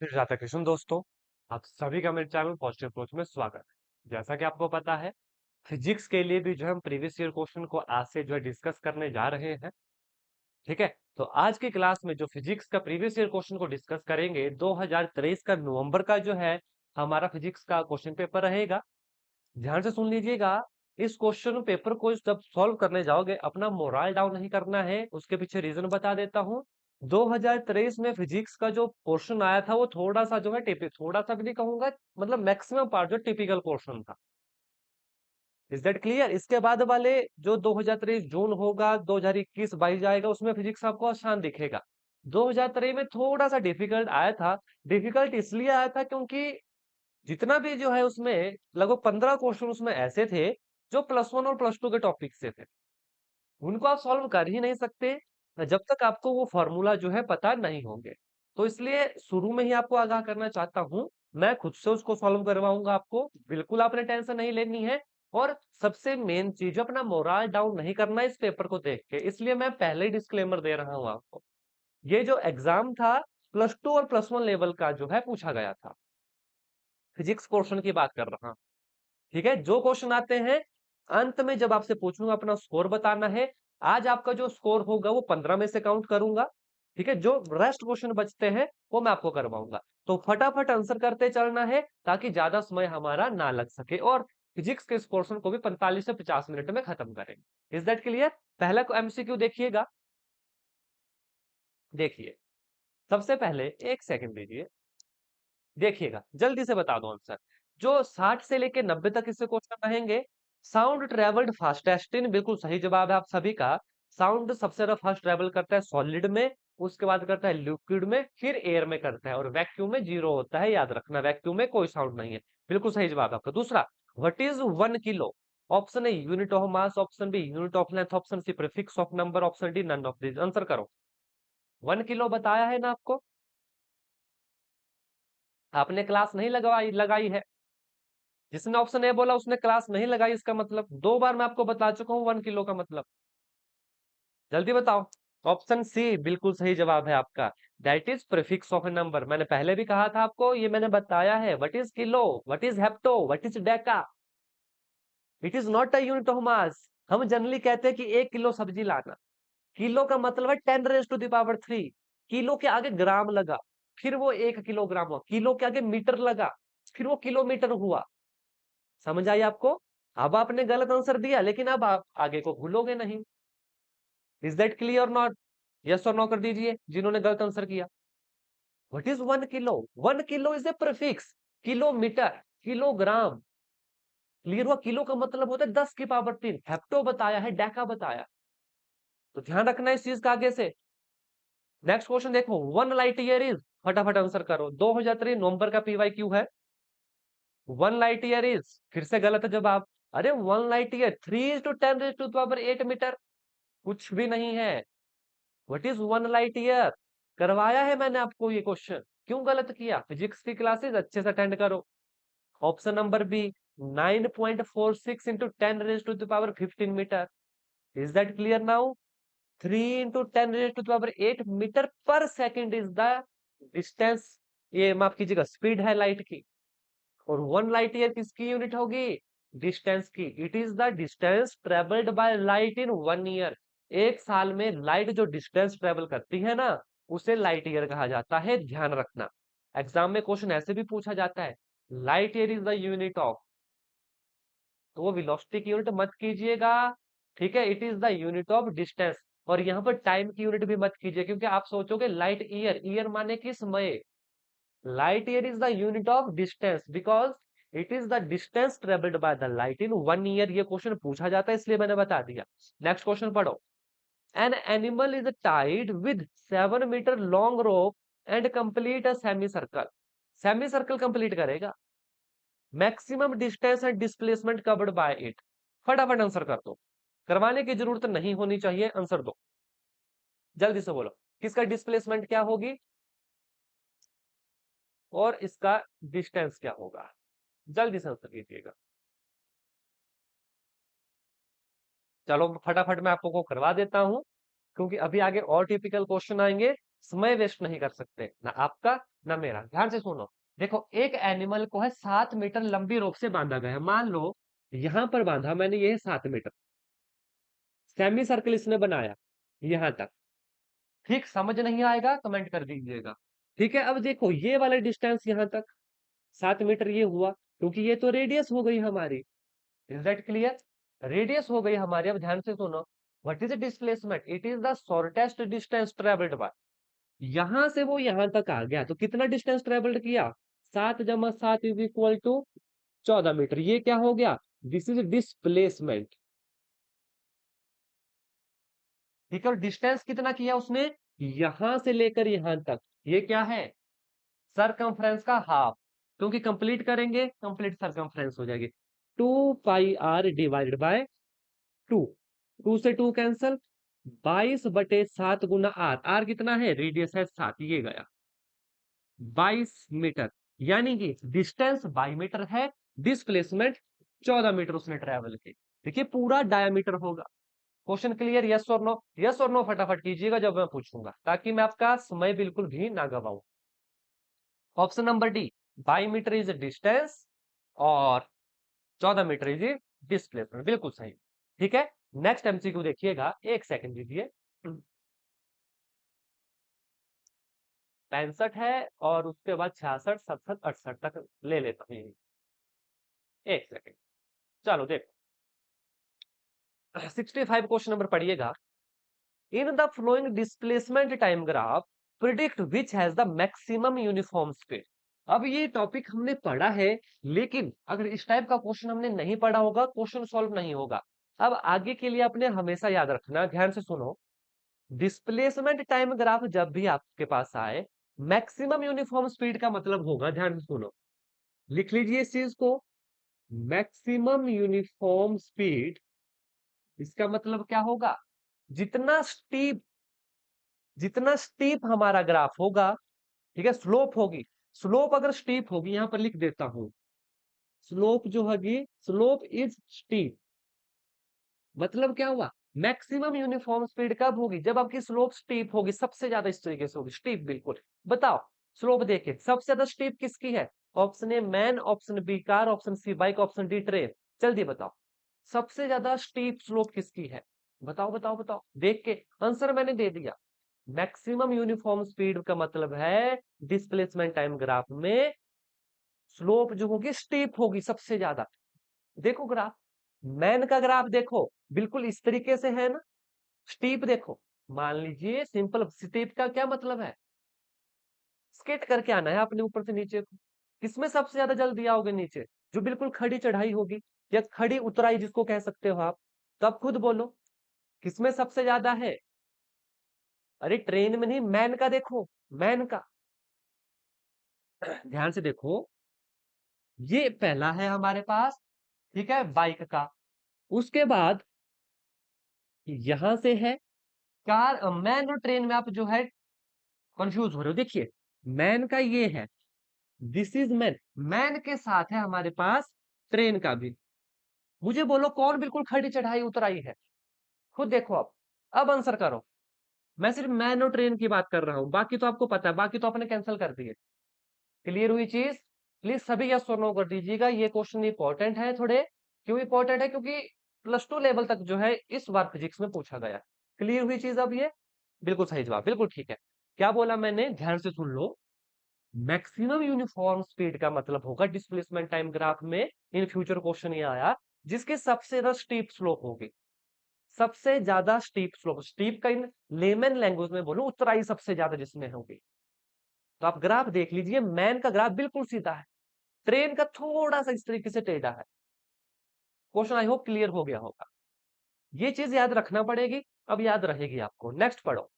फिर राधा कृष्ण दोस्तों, आप सभी का मेरे चैनल पॉजिटिव अप्रोच में स्वागत है। जैसा कि आपको पता है, फिजिक्स के लिए भी जो हम प्रीवियस ईयर क्वेश्चन को आज से जो है डिस्कस करने जा रहे हैं। ठीक है, तो आज की क्लास में जो फिजिक्स का प्रीवियस ईयर क्वेश्चन को डिस्कस करेंगे, 2023 का नवंबर का जो है हमारा फिजिक्स का क्वेश्चन पेपर रहेगा। ध्यान से सुन लीजिएगा। इस क्वेश्चन पेपर को जब सॉल्व करने जाओगे, अपना मोरल डाउन नहीं करना है। उसके पीछे रीजन बता देता हूँ। 2023 में फिजिक्स का जो पोर्शन आया था वो थोड़ा सा जो है टिपिक, थोड़ा सा भी नहीं कहूंगा, मतलब मैक्सिमम पार्ट जो टिपिकल पोर्शन था। Is that clear? इसके बाद वाले जो 2023 जून होगा, 2021-22 जाएगा, उसमें फिजिक्स आपको आसान दिखेगा। 2023 में थोड़ा सा डिफिकल्ट आया था। डिफिकल्ट इसलिए आया था क्योंकि जितना भी जो है उसमें लगभग 15 क्वेश्चन उसमें ऐसे थे जो +1 और +2 के टॉपिक से थे। उनको आप सॉल्व कर ही नहीं सकते जब तक आपको वो फॉर्मूला जो है पता नहीं होंगे। तो इसलिए शुरू में ही आपको आगाह करना चाहता हूं, मैं खुद से उसको सॉल्व करवाऊंगा आपको। बिल्कुल आपने टेंशन नहीं लेनी है। और सबसे मेन चीज, अपना मोरल डाउन नहीं करना इस पेपर को देख के, इसलिए मैं पहले ही डिस्क्लेमर दे रहा हूं आपको। ये जो एग्जाम था, +2 और +1 लेवल का जो है पूछा गया था। फिजिक्स पोर्शन की बात कर रहा हूं। ठीक है, जो क्वेश्चन आते हैं अंत में जब आपसे पूछूंगा अपना स्कोर बताना है। आज आपका जो स्कोर होगा वो 15 में से काउंट करूंगा। ठीक है, जो रेस्ट क्वेश्चन बचते हैं वो मैं आपको करवाऊंगा। तो फटाफट आंसर करते चलना है ताकि ज्यादा समय हमारा ना लग सके, और फिजिक्स के इस पोर्शन को भी 45 से 50 मिनट में खत्म करेंगे। Is that clear? पहला एमसीक्यू देखिएगा। देखिए, सबसे पहले एक सेकंड दीजिए, देखिएगा, जल्दी से बता दो आंसर। जो 60 से लेके 90 तक इससे क्वेश्चन रहेंगे। साउंड ट्रेवल्ड फास्टेस्ट इन, बिल्कुल सही जवाब है आप सभी का। साउंड सबसे ज्यादा फास्ट ट्रेवल करता है सॉलिड में, उसके बाद करता है लिक्विड में, फिर एयर में करता है, और वैक्यूम में जीरो होता है। याद रखना, वैक्यूम में कोई साउंड नहीं है। बिल्कुल सही जवाब है आपका। दूसरा, what is 1 kilo? Option A unit of mass, option B unit of length, option C prefix of number, option D none of this. Answer करो। 1 किलो बताया है ना आपको? आपने क्लास नहीं लगाई लगाई है। जिसने ऑप्शन ए बोला उसने क्लास नहीं लगाई, इसका मतलब 2 बार मैं आपको बता चुका हूं 1 किलो का मतलब। जल्दी बताओ। ऑप्शन सी बिल्कुल सही जवाब है आपका। That is prefix of A number. मैंने पहले भी कहा था आपको, ये मैंने बताया है। What is kilo, what is hecto, what is deca? It is not a unit of mass. हम जनरली कहते हैं कि 1 किलो सब्जी लाना। किलो का मतलब है 10⁻³ किलो के आगे ग्राम लगा, फिर वो 1 किलोग्राम हुआ। किलो के आगे मीटर लगा, फिर वो किलोमीटर हुआ। समझ आई आपको? अब आपने गलत आंसर दिया, लेकिन अब आप आगे को भूलोगे नहीं। Is that clear not? Yes और नो कर दीजिए जिन्होंने गलत आंसर किया। What is 1 kilo? 1 kilo is a prefix. Kilometre, kilogram. Clear हुआ? किलो का मतलब होता है 10⁻³ हेप्टो बताया है, डेका बताया। तो ध्यान रखना इस चीज का आगे से। नेक्स्ट क्वेश्चन देखो, 1 लाइट ईयर इज, फटाफट आंसर करो। 2003 नवंबर का पीवाईक्यू है। 1 लाइट ईयर इज, फिर से गलत है जवाब। अरे 1 लाइट ईयर 3 × 10⁸मीटर, कुछ भी नहीं है। What is 1 light year? करवाया है मैंने आपको ये क्वेश्चन, क्यों गलत किया? फिजिक्स की क्लासेस अच्छे से अटेंड करो। Option number B, 9.46 × 10⁻15 metre. Is that clear now? 3 × 10⁸मीटर पर सेकेंड इज द डिस्टेंस, ये माफ कीजिएगा स्पीड है लाइट की। और 1 लाइट ईयर किसकी यूनिट होगी? डिस्टेंस की। It is the distance travelled by light in 1 year. एक साल में लाइट जो डिस्टेंस ट्रेवल करती है ना, उसे लाइट ईयर कहा जाता है। ध्यान रखना, एग्जाम में क्वेश्चन ऐसे भी पूछा जाता है, light year is the unit of, तो वो वेलोसिटी की यूनिट मत कीजिएगा। ठीक है, it is the unit of distance. और यहाँ पर टाइम की यूनिट भी मत कीजिए, क्योंकि आप सोचोगे लाइट ईयर, ईयर माने कि समय। Light year is the unit of distance because it is the distance travelled by the light in 1 year. ये क्वेश्चन पूछा जाता है, इसलिए मैंने बता दिया। नेक्स्ट क्वेश्चन पढ़ो। An animal is tied with 7 metre long rope and complete a semi circle. Semi circle complete करेगा। Maximum distance and displacement covered by it. फटाफट आंसर कर दो, करवाने की जरूरत नहीं होनी चाहिए। आंसर दो, जल्दी से बोलो। किसका डिस्प्लेसमेंट क्या होगी और इसका डिस्टेंस क्या होगा? जल्दी से आंसर कीजिएगा। चलो फटाफट मैं आपको को करवा देता हूं, क्योंकि अभी आगे और टिपिकल क्वेश्चन आएंगे। समय वेस्ट नहीं कर सकते, ना आपका ना मेरा। ध्यान से सुनो, देखो एक एनिमल को है 7 मीटर लंबी रोप से बांधा गया है। मान लो यहां पर बांधा मैंने, ये 7 मीटर सेमी सर्कल इसने बनाया यहां तक। ठीक, समझ नहीं आएगा कमेंट कर दीजिएगा। ठीक है, अब देखो ये वाला डिस्टेंस यहां तक 7 मीटर ये हुआ, क्योंकि ये तो रेडियस हो गई हमारी। Is that clear? रेडियस हो गई हमारी। अब ध्यान से सुनो, what is displacement? It is the shortest distance travelled bye. यहां से वो यहां तक आ गया, तो कितना डिस्टेंस ट्रेवल्ड किया? 7 + 7 इज इक्वल टू 14 मीटर। ये क्या हो गया? This is displacement. ठीक है, और डिस्टेंस कितना किया उसने? यहां से लेकर यहां तक, ये क्या है? सरकमफ्रेंस का हाफ। क्योंकि कंप्लीट करेंगे, कंप्लीट सरकमफ्रेंस हो जाएगी। 2πr डिवाइडेड बाय 2, 2 से 2 कैंसल, 22/7 गुना आर। आर कितना है? रेडियस है 7, ये गया 22 मीटर। यानी कि डिस्टेंस 22 मीटर है, डिस्प्लेसमेंट 14 मीटर उसने ट्रेवल की। देखिए पूरा डायमीटर होगा। Question clear? यस और नो? यस और नो फटाफट कीजिएगा जब मैं पूछूंगा, ताकि मैं आपका समय बिल्कुल भी ना गवाऊं। Option number D, 22 metre is distance और 14 मीटर इज डिस्प्लेसमेंट, बिल्कुल सही। ठीक है, नेक्स्ट एमसीक्यू देखिएगा, एक सेकंड दीजिए। 65 है और उसके बाद 66, 67, 68 तक ले लेता हूँ। एक सेकंड, चलो देखो 65 क्वेश्चन नंबर पढ़िएगा। In the flowing displacement time graph predict which has the maximum uniform speed. अब ये टॉपिक हमने पढ़ा है, लेकिन अगर इस टाइप का क्वेश्चन हमने नहीं पढ़ा होगा, क्वेश्चन सॉल्व नहीं होगा। अब आगे के लिए आपने हमेशा याद रखना, ध्यान से सुनो। डिस्प्लेसमेंट टाइम ग्राफ जब भी आपके पास आए, मैक्सिमम यूनिफॉर्म स्पीड का मतलब होगा, ध्यान से सुनो, लिख लीजिए इस चीज को। मैक्सिमम यूनिफॉर्म स्पीड, इसका मतलब क्या होगा? जितना स्टीप, जितना स्टीप हमारा ग्राफ होगा, ठीक है, स्लोप होगी, स्लोप अगर स्टीप होगी, यहां पर लिख देता हूं, स्लोप जो होगी, स्लोप इज स्टीप, मतलब क्या हुआ? मैक्सिमम यूनिफॉर्म स्पीड कब होगी? जब आपकी स्लोप स्टीप होगी, सबसे ज्यादा इस तरीके से होगी, स्टीप बिल्कुल। बताओ, स्लोप देखिए सबसे ज्यादा स्टीप किसकी है? Option A man, option B car, option C bike, option D train. जल्दी बताओ, सबसे ज्यादा स्टीप स्लोप किसकी है? बताओ बताओ बताओ, देख के आंसर मैंने दे दिया। मैक्सिमम यूनिफॉर्म स्पीड का मतलब है डिस्प्लेसमेंट टाइम ग्राफ में स्लोप जो होगी स्टीप होगी सबसे ज्यादा। देखो ग्राफ, मैन का ग्राफ देखो, बिल्कुल इस तरीके से है ना। स्टीप देखो, मान लीजिए सिंपल, स्टीप का क्या मतलब है? स्केट करके आना है आपने ऊपर से नीचे को। किसमें सबसे ज्यादा जल्दी आओगे नीचे? जो बिल्कुल खड़ी चढ़ाई होगी या खड़ी उतराई जिसको कह सकते हो आप। तो आप खुद बोलो, किसमें सबसे ज्यादा है? अरे ट्रेन में नहीं, मैन का देखो, मैन का। ध्यान से देखो, ये पहला है हमारे पास, ठीक है, बाइक का। उसके बाद यहां से है कार। मैन और ट्रेन में आप जो है कंफ्यूज हो रहे हो। देखिए मैन का ये है, दिस इज मैन, मैन के साथ है हमारे पास ट्रेन का भी। मुझे बोलो कौन बिल्कुल खड़ी चढ़ाई उतराई है? खुद देखो अब आंसर करो। मैं सिर्फ मैन और ट्रेन की बात कर रहा हूं, बाकी तो आपको पता है, बाकी तो आपने कैंसिल कर दिए। क्लियर हुई चीज? प्लीज सभी यस और नो कर दीजिएगा। ये क्वेश्चन इंपॉर्टेंट है थोड़े। क्यों इंपॉर्टेंट है? क्योंकि +2 लेवल तक जो है इस बार फिजिक्स में पूछा गया। क्लियर हुई चीज? अब ये बिल्कुल सही जवाब, बिल्कुल ठीक है। क्या बोला मैंने? ध्यान से सुन लो। मैक्सिमम यूनिफॉर्म स्पीड का मतलब होगा डिस्प्लेसमेंट टाइम ग्राफ में, इन फ्यूचर क्वेश्चन ये आया, जिसके सबसे ज्यादा स्टीप स्लोप होगी। सबसे ज्यादा स्टीप स्लोप, स्टीप का इन लेमन लैंग्वेज में बोलो, उतराई सबसे ज्यादा जिसमें होगी। तो आप ग्राफ देख लीजिए, मैन का ग्राफ बिल्कुल सीधा है, ट्रेन का थोड़ा सा इस तरीके से टेढ़ा है। क्वेश्चन आई होप क्लियर हो गया होगा। ये चीज याद रखना पड़ेगी, अब याद रहेगी आपको। नेक्स्ट पढ़ो।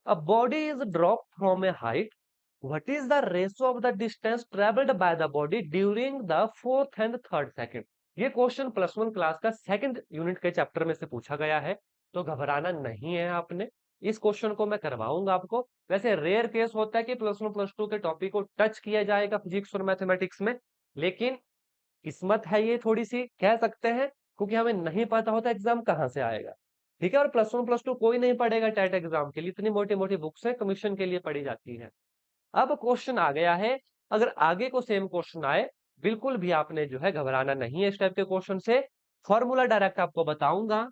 A body is drop from A height, what is the ratio of the distance travelled by the body during the fourth and third second. ये क्वेश्चन +1 क्लास का सेकंड यूनिट के चैप्टर में से पूछा गया है, तो घबराना नहीं है आपने। इस क्वेश्चन को मैं करवाऊंगा आपको। वैसे रेयर केस होता है कि +1 +2 के टॉपिक को टच किया जाएगा फिजिक्स और मैथमेटिक्स में, लेकिन किस्मत है ये थोड़ी सी, कह सकते हैं, क्योंकि हमें नहीं पता होता एग्जाम कहां से आएगा। ठीक है। और +1 +2 कोई नहीं पढ़ेगा टेट एग्जाम के लिए, इतनी मोटी मोटी बुक्स है, कमीशन के लिए पढ़ी जाती है। अब क्वेश्चन आ गया है, अगर आगे को सेम क्वेश्चन आए, बिल्कुल भी आपने जो है घबराना नहीं है इस टाइप के क्वेश्चन से। फॉर्मूला डायरेक्ट आपको बताऊंगा।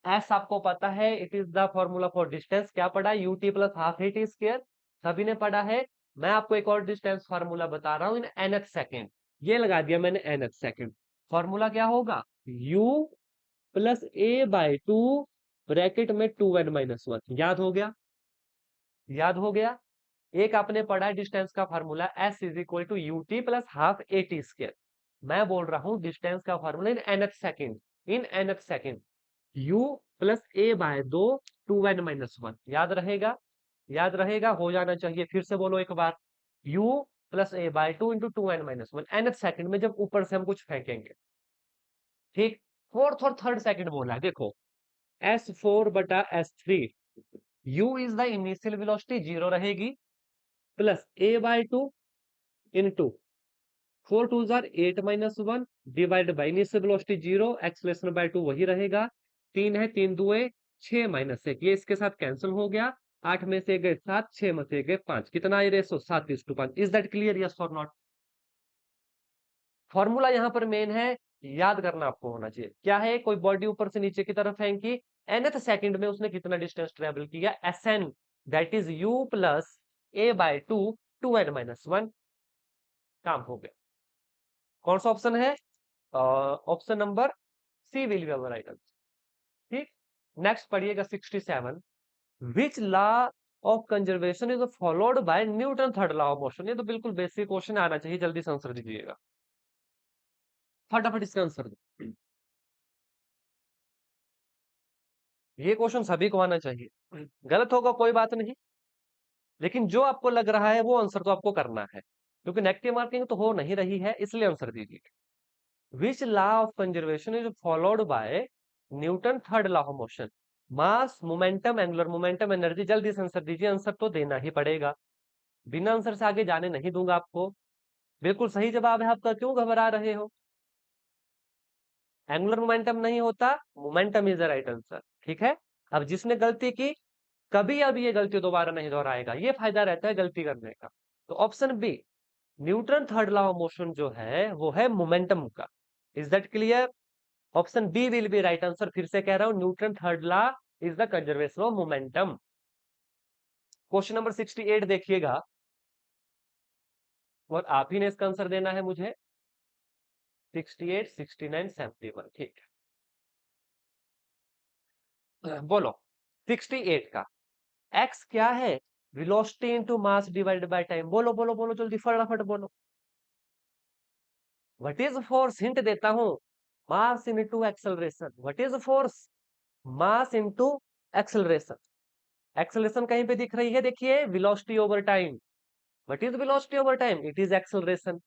एस आपको पता है, it is the formula for distance. क्या पढ़ा? UT plus half eighty square, सभी ने पढ़ा है। मैं आपको एक और डिस्टेंस फार्मूला बता रहा हूं इन nth सेकेंड, ये लगा दिया मैंने nth सेकेंड। फॉर्मूला क्या होगा? u plus A by two bracket में 2n-1। याद हो गया? याद हो गया? एक आपने पढ़ा है डिस्टेंस का formula, S is equal to u t plus half a t square. मैं बोल रहा हूं डिस्टेंस का formula in nth second, in nth second, u plus A by दो 2n-1। याद रहेगा? याद रहेगा, हो जाना चाहिए। फिर से बोलो एक बार, u plus A by two into 2n-1 nth second में, जब ऊपर से हम कुछ फेंकेंगे। ठीक। फोर्थ और थर्ड सेकेंड बोला है, देखो, s4 बटा s3, u is the initial velocity, zero रहेगी, plus A by two into 4 2 8-1 divide by initial velocity zero, acceleration by two वही रहेगा। 3 है, 3 दुए 6 माइनस 1, ये इसके साथ कैंसिल हो गया। 8 में से गए 7, 6 में से गए 5, कितना आई ratio? 7:5। Is that clear? Yes और नॉट? फॉर्मूला यहाँ पर मेन है, याद करना आपको होना चाहिए। क्या है? कोई बॉडी ऊपर से नीचे की तरफ फेंकी, nth सेकंड में उसने कितना डिस्टेंस ट्रेवल किया? Sn, that is u plus A by two 2n-1। काम हो गया। कौन सा ऑप्शन है? Option number C will be our right answer. ठीक। नेक्स्ट पढ़िएगा 67। Which law of conservation is followed by Newton third law of motion. ये तो बिल्कुल बेसिक क्वेश्चन आना चाहिए, जल्दी से आंसर दीजिएगा, फटाफट इसका आंसर दो। ये क्वेश्चन सभी को आना चाहिए, गलत होगा कोई बात नहीं, लेकिन जो आपको लग रहा है वो आंसर तो आपको करना है, क्योंकि नेगेटिव मार्किंग तो हो नहीं रही है, इसलिए आंसर दीजिए। विच law of conservation is followed by Newton third law of motion? Mass, momentum, angular momentum, energy. जल्दी से आंसर दीजिए, आंसर तो देना ही पड़ेगा, बिना आंसर से आगे जाने नहीं दूंगा आपको। बिल्कुल सही जवाब है आपका, क्यों घबरा रहे हो? एंगुलर मोमेंटम नहीं होता, momentum is the right answer. ठीक है। अब जिसने गलती की, कभी अब ये गलती दोबारा नहीं दोहराएगा, ये फायदा रहता है गलती करने का। तो option B, Newton third law of motion जो है वो है मोमेंटम का। Is that clear? Option B will be right answer. फिर से कह रहा हूं, Newton third law is the conservation of momentum. Question number 68 देखिएगा, और आप ही ने इसका आंसर देना है मुझे। 68, 69, 71। ठीक है, बोलो 68 का एक्स क्या है? Velocity into mass divided by time. बोलो बोलो बोलो, जल्दी फटाफट बोलो। What is force? हिंट देता हूं, mass into acceleration. What is force? Mass into acceleration. Acceleration कहीं पे दिख रही है? देखिए, velocity over time. What is velocity over time? It is acceleration.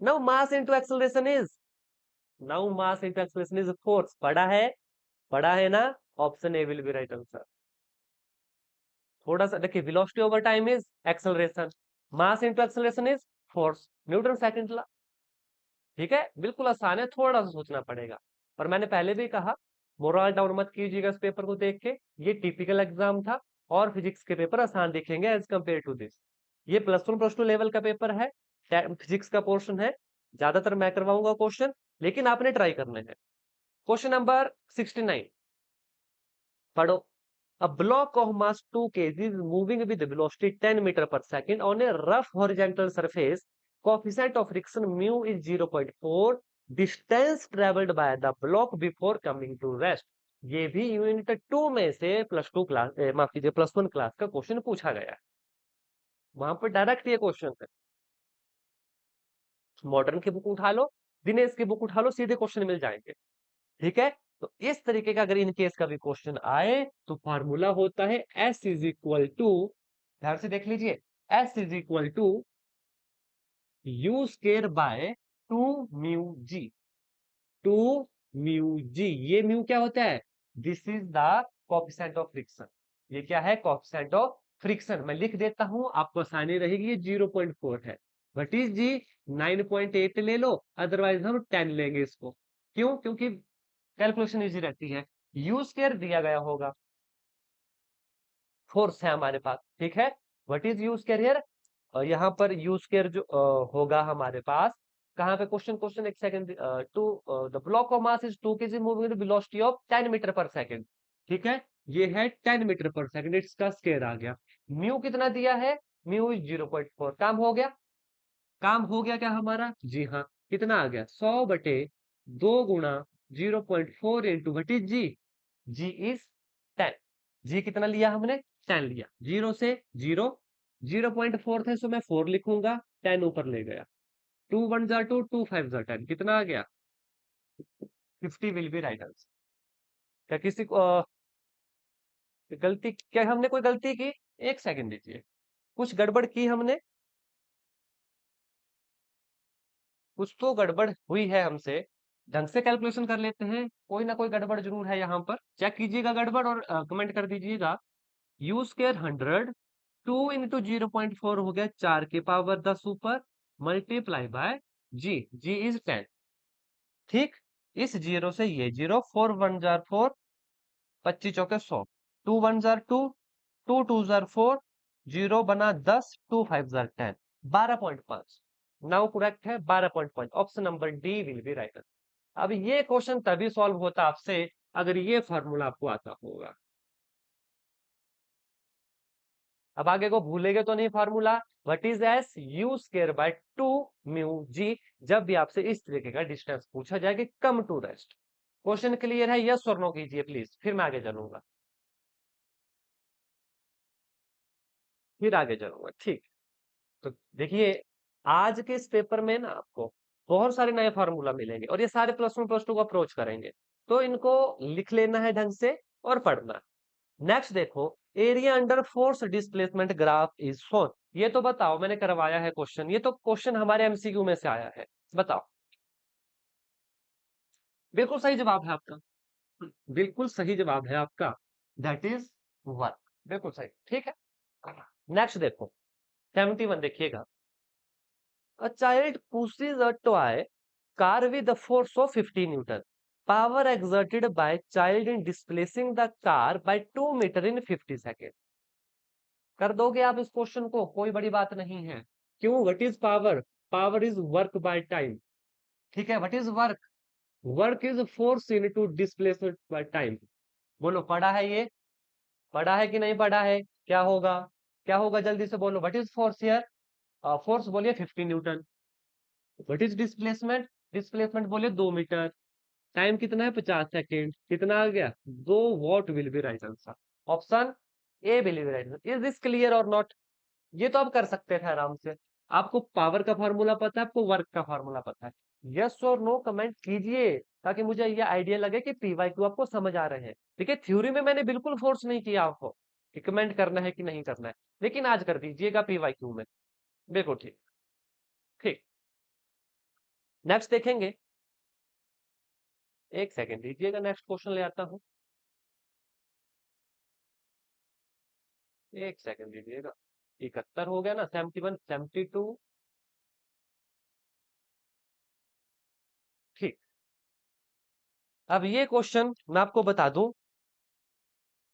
Now mass into acceleration is, now mass into acceleration is force. पढ़ा है? पढ़ा है ना? Option A will be right answer. थोड़ा सा देखिए, velocity over time is acceleration, mass into acceleration is force, Newton second law. ठीक है, बिल्कुल आसान है, थोड़ा सा सोचना पड़ेगा। और मैंने पहले भी कहा, मोरल डाउन मत कीजिएगा इस पेपर को देख के, ये टिपिकल एग्जाम था, और फिजिक्स के पेपर आसान दिखेंगे एज कंपेयर टू दिस। ये +1 +2 लेवल का पेपर है, फिजिक्स का पोर्शन है, ज्यादातर मैं करवाऊंगा क्वेश्चन, लेकिन आपने ट्राई करने हैं। क्वेश्चन नंबर 69 पढ़ो। A block of mass 2 kg is moving with velocity 10 meter per second on a rough horizontal surface. Coefficient of friction mu is 0.4. Distance traveled by the block before coming to rest. ये भी unit 2 में से +2 class, माफ कीजिए, +1 class का question पूछा गया है। वहां पर डायरेक्ट ये क्वेश्चन है, मॉडर्न की बुक उठा लो, दिनेश की बुक उठा लो, सीधे क्वेश्चन मिल जाएंगे। ठीक है। तो इस तरीके का अगर इन केस का भी क्वेश्चन आए, तो फॉर्मूला होता है S इज इक्वल टू, ध्यान से देख लीजिए, S is equal to u square by 2 μg। 2 μg, ये म्यू क्या होता है? This is the coefficient of friction. ये क्या है? Coefficient of friction. मैं लिख देता हूं, आपको आसानी रहेगी, ये 0.4 है। वट इज जी? 9.8 ले लो, अदरवाइज हम 10 लेंगे इसको। क्यों? क्योंकि कैलकुलेशन इजी रहती है। यू स्क्वायर दिया गया होगा, फोर्स है हमारे पास, ठीक है। What is you square here, और यहाँ पर यू स्क्वायर जो होगा हमारे पास, कहाँ पे क्वेश्चन, क्वेश्चन एक second, two the block of mass is 2 kg moving with velocity of 10 metre पर सेकंड, ठीक है। ये है 10 मीटर पर सेकंड, इसका स्क्वायर आ गया। म्यू कितना दिया है, म्यू इज 0.4, काम हो गया, काम हो गया क्या हमारा, जी हाँ। कितना आ गया, 100/2 गुणा 0.4 into what is g, g is 10, g कितना लिया हमने, 10 लिया, जीरो से जीरो, 0.4 थे सो मैं 4 लिखूंगा, 10 ऊपर ले गया, 2 1 जा 2, 2 5 जा 10, कितना आ गया, 50 विल बी राइट आंसर। क्या किसी को गलती, क्या हमने कोई गलती की, एक सेकंड दीजिए, कुछ गड़बड़ की हमने, कुछ तो गड़बड़ हुई है हमसे, ढंग से कैलकुलेशन कर लेते हैं, कोई ना कोई गड़बड़ जरूर है यहाँ पर, चेक कीजिएगा गड़बड़ और कमेंट कर दीजिएगा। यू स्क्वायर 100, 2 × 0.4 हो गया 4 की पावर 10 ऊपर, multiply by g, g is 10, ठीक। इस जीरो से ये जीरो, 4 1 जा 4, 25 चौके 100, 2 1 जा 2, 2 2 जा 4, जीरो बना 10, 2 5 जा 10, 12.5, नाउ करेक्ट है 12.5, option number D will be right. अब ये क्वेश्चन तभी सॉल्व होता आपसे अगर ये फॉर्मूला आपको आता होगा। अब आगे को भूलेंगे तो नहीं formula, what is S, u square by 2 mu G, जब भी आपसे इस तरीके का डिस्टेंस पूछा जाए कि come to rest. Question clear है, यस और नो कीजिए प्लीज, फिर मैं आगे चलूंगा, फिर आगे चलूंगा, ठीक। तो देखिए, आज के इस पेपर में ना आपको बहुत सारे नए फार्मूला मिलेंगे और ये सारे +1 +2 को अप्रोच करेंगे, तो इनको लिख लेना है ढंग से और पढ़ना। नेक्स्ट देखो, area under force displacement graph is shown, ये तो बताओ, मैंने करवाया है क्वेश्चन, ये तो क्वेश्चन हमारे एमसीक्यू में से आया है, बताओ। बिल्कुल सही जवाब है आपका, बिल्कुल सही जवाब है आपका, दैट इज वर्क, बिल्कुल सही, ठीक है। नेक्स्ट देखो, 71 देखिएगा, a child pushes a toy car with a force of 50 Newton. Power exerted by child in displacing the car by 2 meter in 50 seconds. कर दोगे आप इस क्वेश्चन को, कोई बड़ी बात नहीं है। क्यों, what is power, power is work by time, ठीक है। What is work, work is force into displacement by time. बोलो पढ़ा है ये, पढ़ा है कि नहीं पढ़ा है, क्या होगा, क्या होगा, जल्दी से बोलो, what is force here, force बोलिए 50 Newton, what is displacement, displacement बोलिए 2 मीटर, टाइम कितना है 50 सेकेंड, कितना आ गया 2 what will be right answer, option A will be right answer. Is this clear और नॉट, ये तो आप कर सकते थे आराम से, आपको पावर का फार्मूला पता है, आपको वर्क का फार्मूला पता है, यस और नो कमेंट कीजिए ताकि मुझे ये आइडिया लगे कि पीवाईक्यू आपको समझ आ रहे हैं। देखिए थ्योरी में मैंने बिल्कुल फोर्स नहीं किया आपको कि कमेंट करना है कि नहीं करना है, लेकिन आज कर दीजिएगा पीवाईक्यू में, बिल्कुल ठीक, ठीक। नेक्स्ट देखेंगे, एक सेकेंड दीजिएगा, नेक्स्ट क्वेश्चन ले आता हूं, एक सेकंड दीजिएगा, 71 हो गया ना, 71 72, ठीक। अब ये क्वेश्चन मैं आपको बता दूं,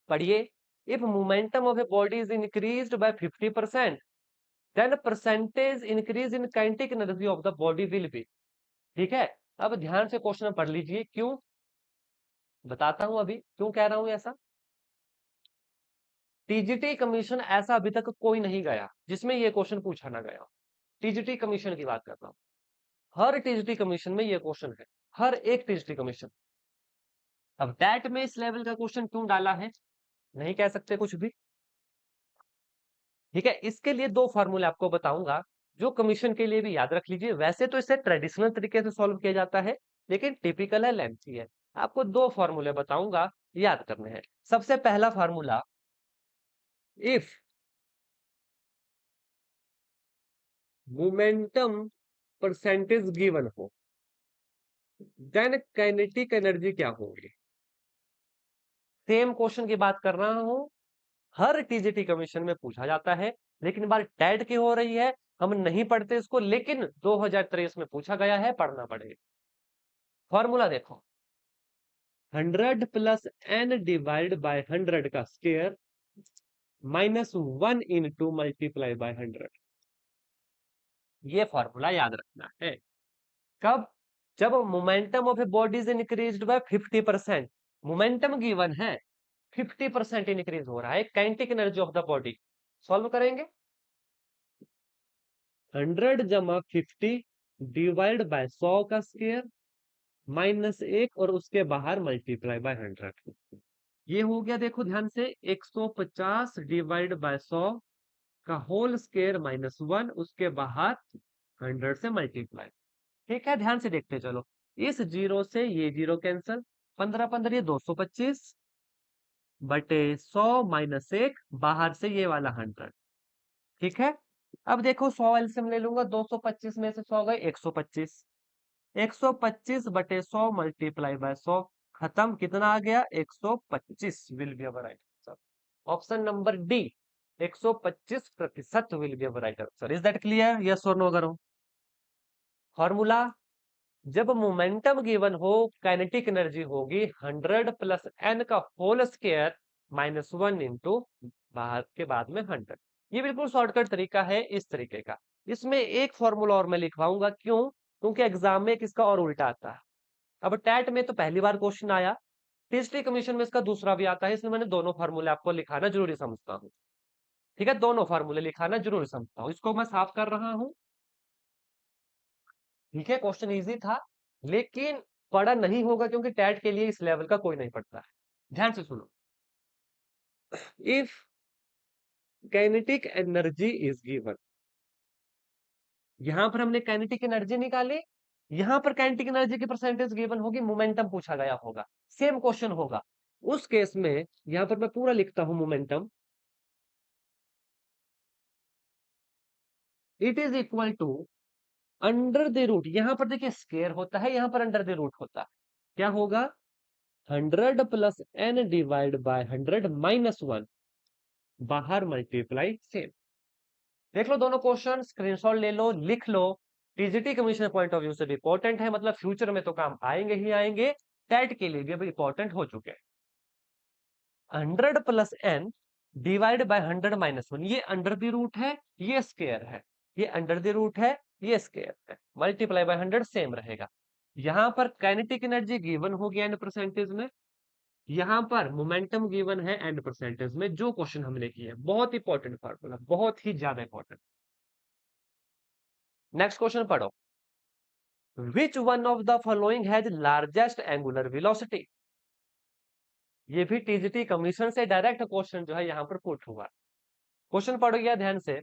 पढ़िए, if momentum of a body is increased by 50%, then percentage increase in kinetic energy of the body will be, ठीक है। अब ध्यान से क्वेश्चन पढ़ लीजिए, क्यों बताता हूं, अभी क्यों कह रहा हूं ऐसा। टीजीटी कमीशन ऐसा अभी तक कोई नहीं गया जिसमें ये क्वेश्चन पूछा ना गया, टीजीटी कमीशन की बात कर रहा हूं, हर टीजीटी कमीशन में ये क्वेश्चन है, हर एक टीजीटी कमीशन। अब दैट में इस लेवल का क्वेश्चन क्यों डाला है, नहीं कह सकते कुछ भी, ठीक है। इसके लिए दो फॉर्मूले आपको बताऊंगा, जो कमीशन के लिए भी याद रख लीजिए, वैसे तो इसे ट्रेडिशनल तरीके से सॉल्व किया जाता है, लेकिन टिपिकल है, लेंथी है, आपको दो फॉर्मूले बताऊंगा, याद करने हैं। सबसे पहला formula, if momentum percentage given हो, देन काइनेटिक एनर्जी क्या होगी। सेम क्वेश्चन की बात कर रहा हूं, हर टीजीटी कमीशन में पूछा जाता है, लेकिन बात टैट की हो रही है, हम नहीं पढ़ते इसको, लेकिन 2023 में पूछा गया है, पढ़ना पड़ेगा। फॉर्मूला देखो, 100 प्लस n डिवाइड बाय 100 का square minus 1 into multiply by 100। ये फॉर्मूला याद रखना है। कब? जब momentum of a body is increased by 50%। Momentum given है, 50% इंक्रीज हो रहा है kinetic energy of the body. Solve करेंगे। 100 जमा 50 डिवाइड बाय 100 का स्क्वायर माइनस 1 और उसके बाहर मल्टीप्लाई बाय 100। ये हो गया, देखो ध्यान से, 150 डिवाइड बाय 100 का होल स्क्वायर माइनस 1, उसके बाहर 100 से मल्टीप्लाई। ठीक है, ध्यान से देखते चलो। इस जीरो से ये जीरो कैंसल, 15 15 ये 225 बटे 100 माइनस 1, बाहर से ये वाला 100। ठीक है, अब देखो 100 एलसीएम ले लूंगा, 225 में से 100 गए 125, 125 बटे 100 मल्टीप्लाई बाय 100, खत्म। कितना आ गया? 125 will be our right answer. Option number D, 125% will be our right answer. Is that clear? Yes और नो करो। फॉर्मूला, जब मोमेंटम गिवन हो, काइनेटिक एनर्जी होगी 100 प्लस एन का होल स्क्वायर माइनस 1 इंटू बाहर के बाद में 100। ये बिल्कुल शॉर्टकट तरीका है इस तरीके का। इसमें एक फॉर्मूला और मैं लिखवाऊंगा, क्यों? क्योंकि एग्जाम में किसका और उल्टा आता है। अब टैट में तो पहली बार क्वेश्चन आया, टीएसटी कमीशन में इसका दूसरा भी आता है, इसलिए मैंने दोनों फार्मूले आपको लिखाना जरूरी समझता हूँ। ठीक है, दोनों फार्मूले लिखाना जरूरी समझता हूँ। इसको मैं साफ कर रहा हूँ। ठीक है, क्वेश्चन इजी था, लेकिन पढ़ा नहीं होगा क्योंकि टैट के लिए इस लेवल का कोई नहीं पढ़ता है। ध्यान से सुनो। If kinetic energy is given, यहां पर हमने काइनेटिक एनर्जी निकाली, यहां पर काइनेटिक एनर्जी की परसेंटेज गिवन होगी, मोमेंटम पूछा गया होगा, सेम क्वेश्चन होगा। उस केस में यहां पर मैं पूरा लिखता हूं momentum, it is equal to under the root, यहां पर देखिए स्क्वायर होता है, यहां पर अंडर द रूट होता है। क्या होगा? 100 plus n divide by 100 minus 1, बाहर मल्टीप्लाई सेम। देख लो दोनों क्वेश्चन, स्क्रीनशॉट ले लो, लिख लो। TGT commission point of view से भी इंपॉर्टेंट है, मतलब फ्यूचर में तो काम आएंगे ही आएंगे, टैट के लिए भी अभी इंपॉर्टेंट हो चुके हैं। 100 plus n divide by 100 minus 1, ये अंडर द रूट है, ये स्क्वायर है, ये अंडर द रूट है, ये स्क्वायर है, मल्टीप्लाई बाय 100 सेम रहेगा। यहां पर काइनेटिक एनर्जी गिवन होगी एन परसेंटेज में, यहां पर मोमेंटम गिवन है एन परसेंटेज में, जो क्वेश्चन हमने किया। बहुत इंपॉर्टेंट फॉर्मूला, बहुत ही ज्यादा इंपॉर्टेंट। नेक्स्ट क्वेश्चन पढ़ो। विच one of the following has largest angular velocity? ये भी टीजीटी कमीशन से डायरेक्ट क्वेश्चन जो है यहां पर पुट हुआ। क्वेश्चन पढ़ो गया ध्यान से।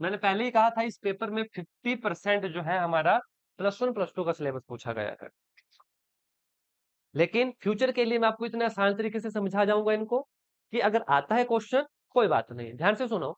मैंने पहले ही कहा था इस पेपर में 50% जो है हमारा +1 +2 का सिलेबस पूछा गया है, लेकिन फ्यूचर के लिए मैं आपको इतने आसान तरीके से समझा जाऊंगा इनको कि अगर आता है क्वेश्चन कोई बात नहीं। ध्यान से सुनो।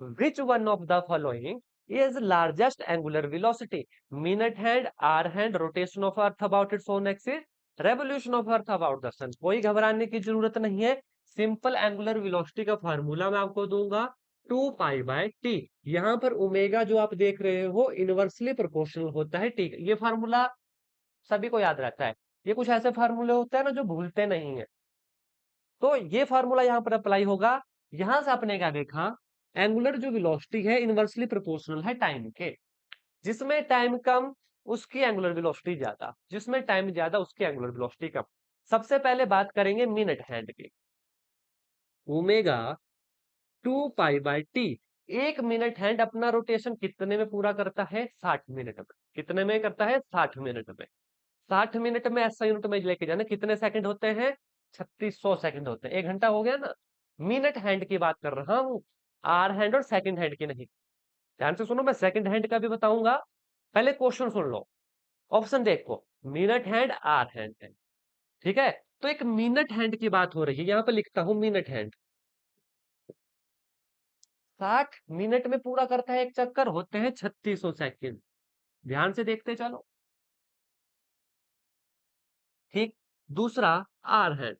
Which one of the following is largest angular velocity? Minute hand, hour hand, rotation of earth about its own axis, revolution of earth about the sun. कोई घबराने की जरूरत नहीं है। सिंपल एंगुलर वेलोसिटी का फार्मूला मैं आपको दूंगा, 2π/t। यहां पर ओमेगा जो आप देख रहे हो इनवर्सली प्रोपोर्शनल होता है टी। ये फार्मूला सभी को याद रहता है। ये कुछ ऐसे फार्मूले होते हैं ना जो भूलते नहीं है, तो ये फार्मूला यहां पर अप्लाई होगा। यहां से आपने क्या देखा? एंगुलर जो वेलोसिटी है इनवर्सली प्रोपोर्शनल है टाइम के। जिसमें टाइम कम उसकी एंगुलर वेलोसिटी ज्यादा, जिसमें टाइम ज्यादा उसकी एंगुलर वेलोसिटी कम। सबसे पहले बात करेंगे मिनट हैंड की। Omega 2π/t। एक मिनट हैंड अपना रोटेशन कितने में पूरा करता है? 60 मिनट में। कितने में करता है? 60 मिनट में। 60 मिनट में ऐसा यूनिट में लेके जाना, कितने सेकंड होते हैं? 3600 सेकंड होते हैं। 1 घंटा हो गया ना। मिनट हैंड की बात कर रहा हूं, आर हैंड और सेकंड हैंड की नहीं। ध्यान से सुनो, मैं सेकंड हैंड का भी बताऊंगा, पहले क्वेश्चन सुन लो। ऑप्शन देखो, मिनट हैंड, आर हैंड है। ठीक है, तो एक मिनट हैंड की बात हो रही है, यहां पर लिखता हूं मिनट हैंड। 60 मिनट में पूरा करता है एक चक्कर, होते हैं 3600 सेकंड। ध्यान से देखते चलो। ठीक, दूसरा आर हैंड।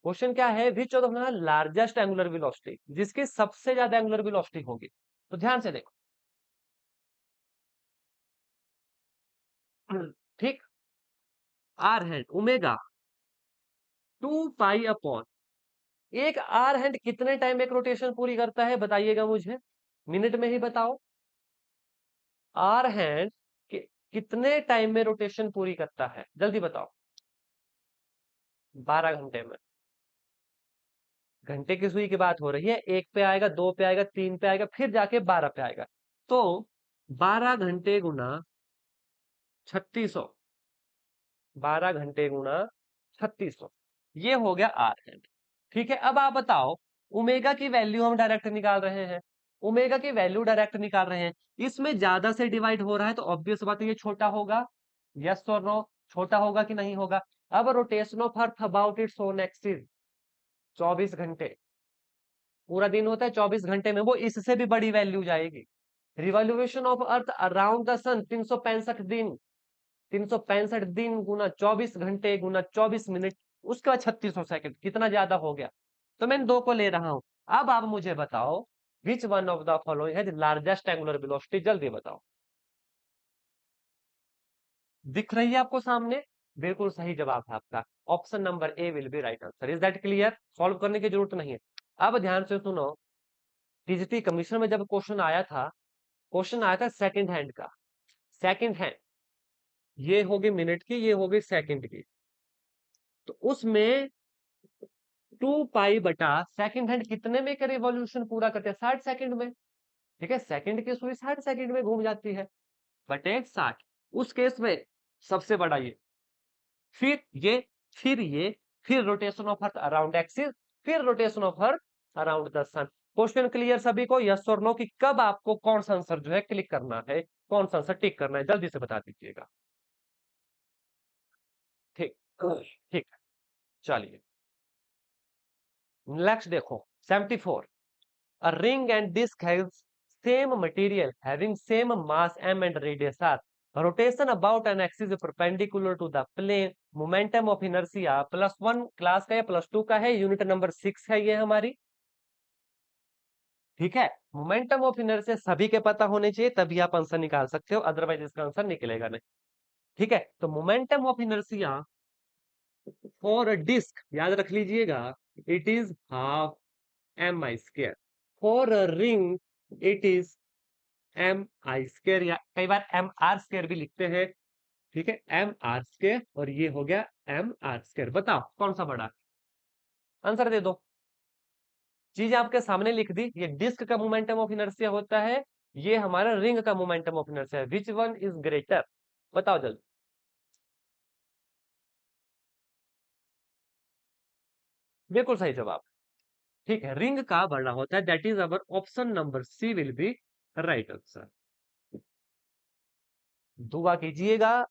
क्वेश्चन क्या है? Which of the largest angular velocity, जिसकी सबसे ज्यादा एंगुलर वेलोसिटी होगी। तो ध्यान से देखो, ठीक, r hand omega 2 pi upon, एक आर हैंड कितने टाइम में एक रोटेशन पूरी करता है बताइएगा मुझे, मिनट में ही बताओ। आर हैंड कितने टाइम में रोटेशन पूरी करता है, जल्दी बताओ। 12 घंटे में। घंटे की सुई की बात हो रही है, एक पे आएगा, दो पे आएगा, तीन पे आएगा, फिर जाके 12 पे आएगा। तो 12 घंटे गुना 3600, 12 घंटे गुना 3600, ये हो गया आर हैंड। ठीक है, अब आप बताओ, ओमेगा की वैल्यू हम डायरेक्ट निकाल रहे हैं, ओमेगा की वैल्यू डायरेक्ट निकाल रहे हैं, इसमें ज्यादा से डिवाइड हो रहा है तो ऑब्वियस बात है ये छोटा होगा, यस और नो, छोटा होगा कि नहीं होगा। अब rotation of earth about its own axis 24 घंटे, पूरा दिन होता है, 24 घंटे में वो इससे भी बड़ी वैल्यू जाएगी। Revolution of earth around the sun 365 दिन, 365 दिन गुना 24 घंटे गुना 24 मिनट, उसके बाद 3600 सेकंड, कितना ज्यादा हो गया। तो मैं इन दो को ले रहा हूं। अब आप मुझे बताओ विच वन ऑफ द फॉलोइंग है लार्जेस्ट एंगुलर वेलोसिटी, जल्दी बताओ। दिख रही है आपको सामने, बिल्कुल सही जवाब है आपका, option number A will be right answer. Is that clear? Solve करने की जरूरत नहीं है। अब ध्यान से सुनो, टीजीटी कमीशन में जब क्वेश्चन आया था, क्वेश्चन आया था सेकंड हैंड का। सेकंड हैंड, ये होगी मिनट की, ये होगी सेकंड की, तो उसमें 2 पाई बटा सेकंड हैंड कितने में का रिवॉल्यूशन पूरा करते हैं, 60 सेकंड में। ठीक है, सेकंड की सुई 60 सेकंड में घूम जाती है, बटे 60, उस केस में सबसे बड़ा ये, फिर ये, फिर ये, फिर rotation of earth around axis, फिर rotation of earth around the sun. Question clear सभी को, यस और नो, कि कब आपको कौन सा आंसर जो है क्लिक करना है, कौन सा आंसर टिक करना है, जल्दी से बता दीजिएगा। ठीक, ठीक, चलिए नेक्स्ट देखो, 74, a ring and disk has same material having same mass m and radius r, rotation about an axis perpendicular to the plane, momentum of inertia +1 class का या +2 का है, यूनिट नंबर 6 है ये हमारी। ठीक है, मोमेंटम ऑफ इनर्शिया सभी के पता होने चाहिए, तभी आप आंसर निकाल सकते हो, अदरवाइज इसका आंसर निकलेगा नहीं। ठीक है, तो momentum of inertia for a disc, याद रख लीजिएगा, it is half mi², for a ring it is mi², या कई बार mr² भी लिखते हैं। ठीक है, mr², और ये हो गया mr²। बताओ कौन सा बड़ा, आंसर दे दो। चीज आपके सामने लिख दी, ये डिस्क का मोमेंटम ऑफ इनर्शिया होता है, ये हमारा रिंग का मोमेंटम ऑफ इनर्शिया है, विच वन इज ग्रेटर, बताओ जल्दी। बिल्कुल सही जवाब। ठीक है, रिंग का बड़ा होता है, that is our option number C will be right answer. दुआ कीजिएगा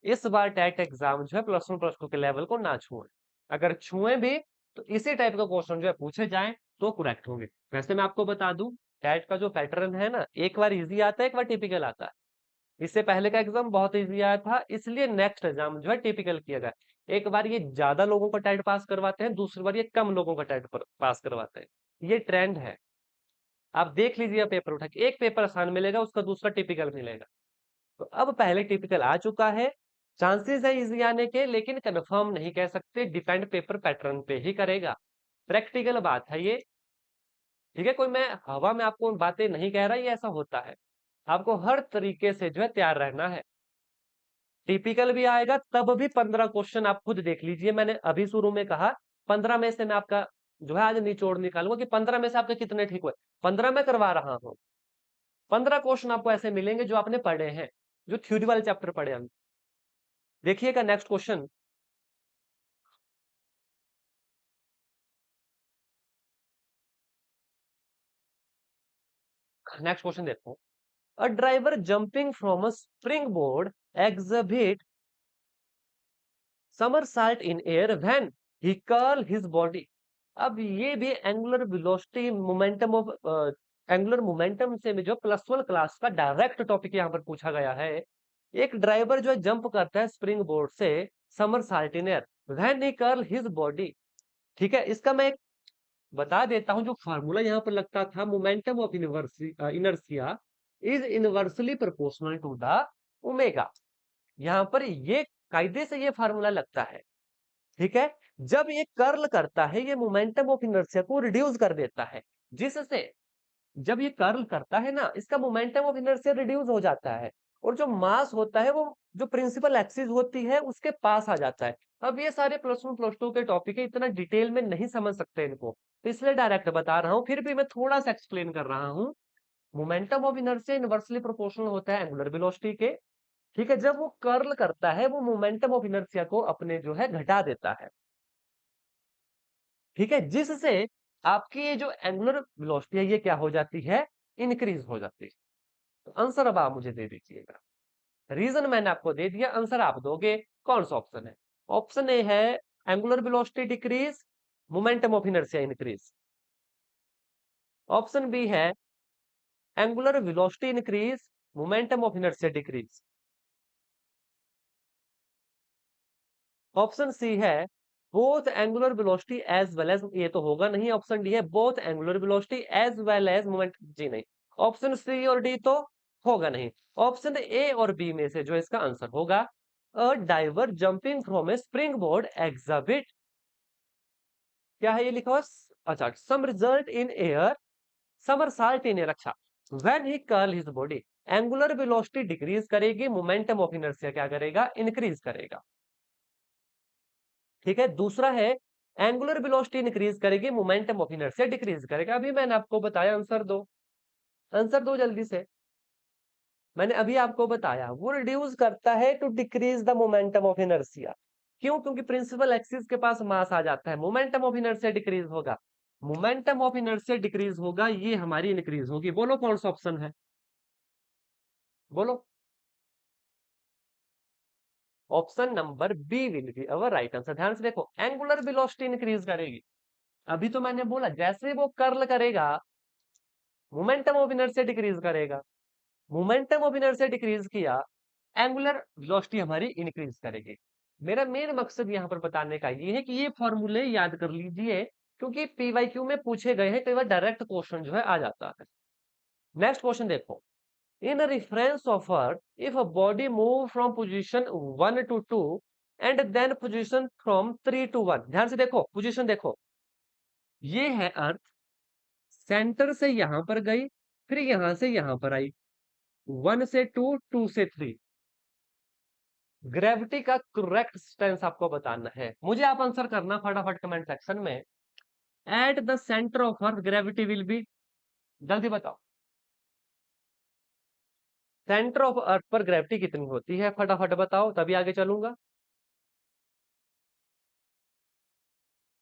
इस बार टैट एग्जाम जो है +1 +2 के लेवल को ना छुए, अगर छुए भी तो इसी टाइप का क्वेश्चन जो है पूछे जाए तो करेक्ट होंगे। वैसे मैं आपको बता दूं, टैट का जो पैटर्न है ना, एक बार इजी आता है, एक बार टिपिकल आता है। इससे पहले का एग्जाम बहुत इजी आया था, इसलिए नेक्स्ट एग्जाम जो है टिपिकल किया गया। एक बार ये ज्यादा लोगों का टाइट पास करवाते हैं, दूसरी बार ये कम लोगों का टाइट पास करवाते हैं, ये ट्रेंड है। आप देख लीजिए पेपर उठा के, एक पेपर आसान मिलेगा, उसका दूसरा टिपिकल मिलेगा। तो अब पहले टिपिकल आ चुका है, चांसेस है इजी आने के, लेकिन कंफर्म नहीं कह सकते, डिपेंड पेपर पैटर्न पे ही करेगा, प्रैक्टिकल बात है ये। ठीक है, कोई मैं हवा में आपको बातें नहीं कह रहा, ये ऐसा होता है, आपको हर तरीके से जो है तैयार रहना है। टिपिकल भी आएगा तब भी 15 क्वेश्चन आप खुद देख लीजिए, मैंने अभी शुरू में कहा 15 में से मैं आपका जो है आज निचोड़ निकालूंगा कि 15 में से आपके कितने ठीक हुए, 15 में करवा रहा हूं। 15 क्वेश्चन आपको ऐसे मिलेंगे जो आपने पढ़े हैं, जो थ्योरी वाले चैप्टर पढ़े हम। देखिएगा नेक्स्ट क्वेश्चन, नेक्स्ट क्वेश्चन देखो, a driver jumping from a spring board exhibit somersault in air when he curl his body। अब ये भी angular velocity momentum of angular momentum से में जो +1 क्लास का डायरेक्ट टॉपिक यहाँ पर पूछा गया है। एक ड्राइवर जो है जंप करता है स्प्रिंग बोर्ड से somersault in air when he curl his body। ठीक है, इसका मैं एक बता देता हूं, जो फार्मूला यहाँ पर लगता था, momentum of inertia is inversely proportional to the omega. यहां पर ये कायदे से ये फार्मूला लगता है, ठीक है। जब ये कर्ल करता है, ये मोमेंटम ऑफ इनर्शिया को रिड्यूस कर देता है, जिससे जब ये कर्ल करता है ना, इसका मोमेंटम ऑफ इनर्शिया रिड्यूस हो जाता है, और जो मास होता है वो जो प्रिंसिपल एक्सिस होती है उसके पास आ जाता है। अब ये सारे प्लस वन प्लस टू के टॉपिक है, इतना डिटेल में नहीं समझ सकते इनको, तो इसलिए डायरेक्ट बता रहा हूँ, फिर भी मैं थोड़ा सा एक्सप्लेन कर रहा हूँ। Momentum of inertia inversely proportional होता है एंगुलर वेलोसिटी के, ठीक है। जब वो कर्ल करता है, वो मोमेंटम ऑफ इनर्शिया को अपने जो है घटा देता है, ठीक है, जिससे आपकी ये जो एंगुलर वेलोसिटी है ये क्या हो जाती है, इंक्रीज हो जाती है। तो आंसर अब आप मुझे दे दीजिएगा। रीजन मैंने आपको दे दिया, आंसर आप दोगे। कौन सा ऑप्शन है? ऑप्शन ए है angular velocity decrease, momentum of inertia increase. Option B है angular velocity increase, momentum of inertia decrease. Option C है both angular velocity as well as, ये तो होगा नहीं। ऑप्शन डी है both angular velocity as well as moment, जी नहीं। Option सी और डी तो होगा नहीं। ऑप्शन ए और बी में से जो इसका आंसर होगा, a diver jumping from a spring board exhibit, क्या है ये लिखा हुआ, अच्छा, somersault in air somersault in air. अच्छा, when he curl his body, angular velocity decrease करेगी, मोमेंटम ऑफ इनर्शिया क्या करेगा, इंक्रीज करेगा, ठीक है। दूसरा है एंगुलर वेलोसिटी इंक्रीज करेगी, मोमेंटम ऑफ इनर्शिया डिक्रीज करेगा। अभी मैंने आपको बताया, आंसर दो, आंसर दो जल्दी से। मैंने अभी आपको बताया वो रिड्यूस करता है to decrease the momentum of inertia. क्यों? क्योंकि प्रिंसिपल एक्सिस के पास मास आ जाता है, मोमेंटम ऑफ इनर्शिया डिक्रीज होगा, मोमेंटम ऑफ इनर्शिया डिक्रीज होगा, ये हमारी इंक्रीज होगी। बोलो कौन सा ऑप्शन है, बोलो। Option number B will be our right answer. ध्यान से देखो, एंगुलर वेलोसिटी इंक्रीज करेगी। अभी तो मैंने बोला जैसे वो कर्ल करेगा, मोमेंटम ऑफ इनर्शिया डिक्रीज करेगा, मोमेंटम ऑफ इनर्शिया डिक्रीज किया, एंगुलर वेलोसिटी हमारी इंक्रीज करेगी। मेरा मेन मकसद यहां पर बताने का ये है कि ये फॉर्मूले याद कर लीजिए, क्योंकि पीवाईक्यू में पूछे गए हैं, कई बार डायरेक्ट क्वेश्चन जो है आ जाता है। नेक्स्ट क्वेश्चन देखो, in reference of earth, if a body move from position 1 to 2 and then position from 3 to 1। ध्यान से देखो, पोजीशन देखो, ये है अर्थ, सेंटर से यहां पर गई, फिर यहां से यहां पर आई, 1 से 2, 2 से 3। ग्रेविटी का करेक्ट स्टेंस आपको बताना है, मुझे आप आंसर करना फटाफट कमेंट सेक्शन में। At the centre of earth gravity will be, जल्दी बताओ, सेंटर ऑफ अर्थ पर ग्रेविटी कितनी होती है, फटाफट बताओ तभी आगे चलूंगा।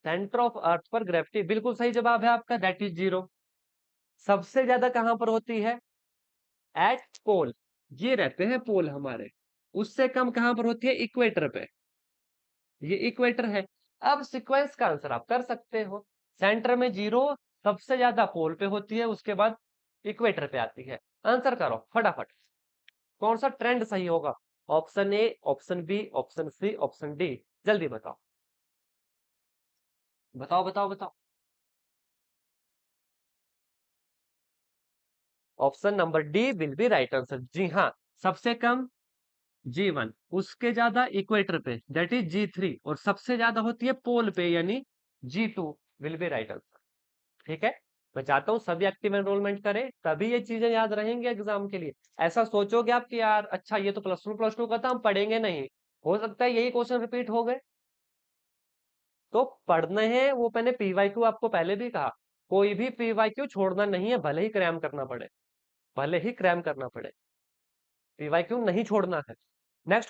सेंटर ऑफ अर्थ पर ग्रेविटी, बिल्कुल सही जवाब है आपका, दैट इज 0। सबसे ज्यादा कहां पर होती है, एट पोल, ये रहते हैं पोल हमारे। उससे कम कहां पर होती है, इक्वेटर पे, ये इक्वेटर है। अब सीक्वेंस का आंसर आप कर सकते हो, सेंटर में 0, सबसे ज्यादा पोल पे होती है, उसके बाद इक्वेटर पे आती है। आंसर करो फटाफट, कौन सा ट्रेंड सही होगा? Option A, option B, option C, option D, जल्दी बताओ, बताओ बताओ बताओ। Option number D will be right answer, जी हाँ। सबसे कम G1, उसके ज्यादा इक्वेटर पे दैट इज G3, और सबसे ज्यादा होती है पोल पे यानी G2 will be right answer, ठीक है। मैं चाहता हूं सभी एक्टिव एनरोलमेंट करें, तभी ये चीजें याद रहेंगी एग्जाम के लिए। ऐसा सोचोगे आप कि यार अच्छा ये तो प्लस टू का था, हम पढ़ेंगे नहीं, हो सकता है यही क्वेश्चन रिपीट हो गए, तो पढ़ने हैं वो। मैंने पीवाईक्यू आपको पहले भी कहा, कोई भी पीवाईक्यू छोड़ना नहीं है, भले ही क्रैम करना पड़े, भले ही क्रैम करना पड़े, पीवाईक्यू नहीं छोड़ना है। नेक्स्ट